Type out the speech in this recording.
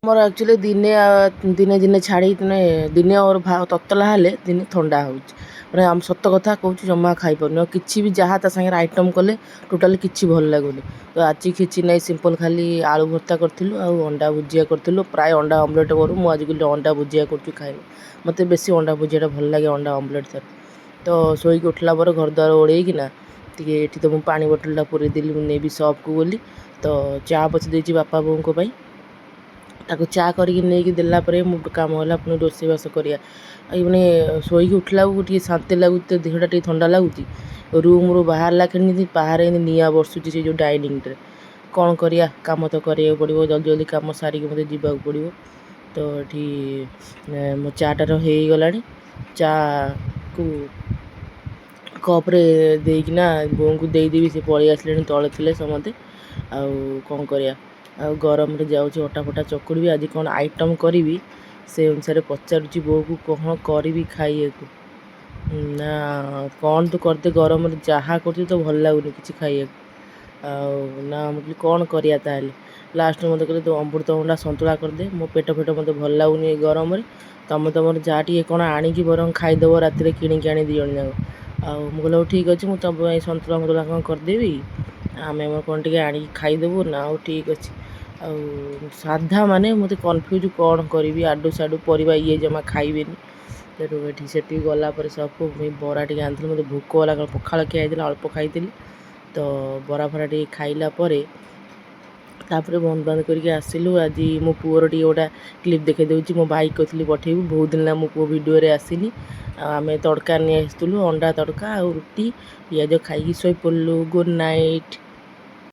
ମୋର ଆକ୍ଚୁଆଲି ଦିନେ ଦିନେ ଛାଡ଼ି ଦିନେ ମୋର ତତଲା ହେଲେ ଦିନେ ଥଣ୍ଡା ହେଉଛି। ମାନେ ଆମ ସତ କଥା କହୁଛି, ଜମା ଖାଇପାରୁନି। ଆଉ କିଛି ବି ଯାହା ତା ସାଙ୍ଗରେ ଆଇଟମ୍ କଲେ ଟୋଟାଲି କିଛି ଭଲ ଲାଗୁନି। ତ ଆଜି କିଛି ନାହିଁ, ସିମ୍ପଲ୍ ଖାଲି ଆଳୁ ଭର୍ତ୍ତା କରିଥିଲୁ ଆଉ ଅଣ୍ଡା ଭୁଜିଆ କରିଥିଲୁ। ପ୍ରାୟ ଅଣ୍ଡା ଅମଲେଟ୍ କରୁ, ମୁଁ ଆଜି କହିଲି ଅଣ୍ଡା ଭୁଜିଆ କରୁଛି ଖାଇବି। ମୋତେ ବେଶୀ ଅଣ୍ଡା ଭୁଜିଆଟା ଭଲ ଲାଗେ ଅଣ୍ଡା ଅମଲେଟ୍ ଠାରୁ। ତ ଶୋଇକି ଉଠିଲା ପରେ ଘରଦ୍ୱାର ଓଳେଇକିନା ଟିକେ ଏଠି ତ ମୁଁ ପାଣି ବୋଟଲଟା ପୁରେଇ ଦେଲି, ମୁଁ ନେବି ସପ୍କୁ ବୋଲି। ତ ଚା ବସି ଦେଇଛି ବାପା ବୋଉଙ୍କ ପାଇଁ। ତାକୁ ଚା କରିକି ନେଇକି ଦେଲା ପରେ ମୋ କାମ ହେଲା ପୁଣି ରୋଷେଇବାସ କରିବା। ମାନେ ଶୋଇକି ଉଠିଲା ବେଳକୁ ଟିକେ ଶାନ୍ତି ଲାଗୁଛି, ତ ଦେହଟା ଟିକେ ଥଣ୍ଡା ଲାଗୁଛି। ରୁମ୍ରୁ ବାହାରିଲା କେମିତି ବାହାରେ ଏମିତି ନିଆଁ ବର୍ଷୁଛି ସେ ଯେଉଁ ଡାଇନିଂରେ। କ'ଣ କରିବା, କାମ ତ କରିବାକୁ ପଡ଼ିବ, ଜଲ୍ଦି ଜଲ୍ଦି କାମ ସାରିକି ମୋତେ ଯିବାକୁ ପଡ଼ିବ। ତ ଏଠି ମୋ ଚା'ଟାର ହେଇଗଲାଣି। ଚା'କୁ କପ୍ରେ ଦେଇକିନା ବୋଉଙ୍କୁ ଦେଇଦେବି, ସେ ପଳେଇ ଆସିଲେଣି, ତଳେ ଥିଲେ ସମସ୍ତେ। ଆଉ କ'ଣ କରିବା, ଆଉ ଗରମରେ ଯାଉଛି ଅଟା ଫଟା ଚକୁଡ଼ିବି। ଆଜି କ'ଣ ଆଇଟମ୍ କରିବି ସେ ଅନୁସାରେ ପଚାରୁଛି ବୋଉକୁ, କ'ଣ କରିବି ଖାଇବାକୁ। ନା କ'ଣ ତୁ କରିଦେ, ଗରମରେ ଯାହା କରୁଛୁ ତ ଭଲ ଲାଗୁନି କିଛି ଖାଇବାକୁ। ଆଉ ନା ମୁଁ କହିଲି କ'ଣ କରିବା ତାହେଲେ। ଲାଷ୍ଟକୁ ମୋତେ କହିଲେ ତୁ ଅମୃତଭଣ୍ଡା ସନ୍ତୁଳା କରିଦେ, ମୋ ପେଟ ମୋତେ ଭଲ ଲାଗୁନି ଏ ଗରମରେ। ତମର ଯାହା ଟିକେ କ'ଣ ଆଣିକି ବରଂ ଖାଇଦେବ ରାତିରେ, କିଣିକି ଆଣି ଦୁଇ ଜଣ ଯାକ। ଆଉ ମୁଁ କହିଲି ହଉ ଠିକ୍ ଅଛି, ମୁଁ ତମ ପାଇଁ ସନ୍ତୁଳା ଫନ୍ତୁଳା କ'ଣ କରିଦେବି, ଆମେ ଆମର କ'ଣ ଟିକେ ଆଣିକି ଖାଇଦେବୁ। ନା ହଉ ଠିକ୍ ଅଛି। ଆଉ ସାଧା ମାନେ ମୋତେ କନଫ୍ୟୁଜ୍, କ'ଣ କରିବି, ଆଡ଼ୁ ସାଡ଼ୁ ପରିବା ଇଏ ଜମା ଖାଇବେନି। ସେଠି ଗଲା ପରେ ସବୁ ବରା ଟିକେ ଆଣିଥିଲି, ମୋତେ ଭୋକ ହେଲା, କାରଣ ପଖାଳ ଖିଆ ହେଇଥିଲା, ଅଳ୍ପ ଖାଇଥିଲି। ତ ବରା ଫରା ଟିକେ ଖାଇଲା ପରେ ତାପରେ ବନ୍ଦ ବାନ୍ଦ କରିକି ଆସିଲୁ। ଆଜି ମୋ ପୁଅର ଟିକେ ଗୋଟେ କ୍ଲିପ୍ ଦେଖାଇ ଦେଉଛି, ମୋ ଭାଇ କହିଥିଲି ପଠେଇବୁ, ବହୁତ ଦିନ ହେଲା ମୋ ପୁଅ ଭିଡ଼ିଓରେ ଆସିନି। ଆଉ ଆମେ ତଡ଼କା ନେଇ ଆସିଥିଲୁ, ଅଣ୍ଡା ତଡ଼କା ଆଉ ରୁଟି ପିଆଜ ଖାଇକି ଶୋଇପଡ଼ିଲୁ। Good night.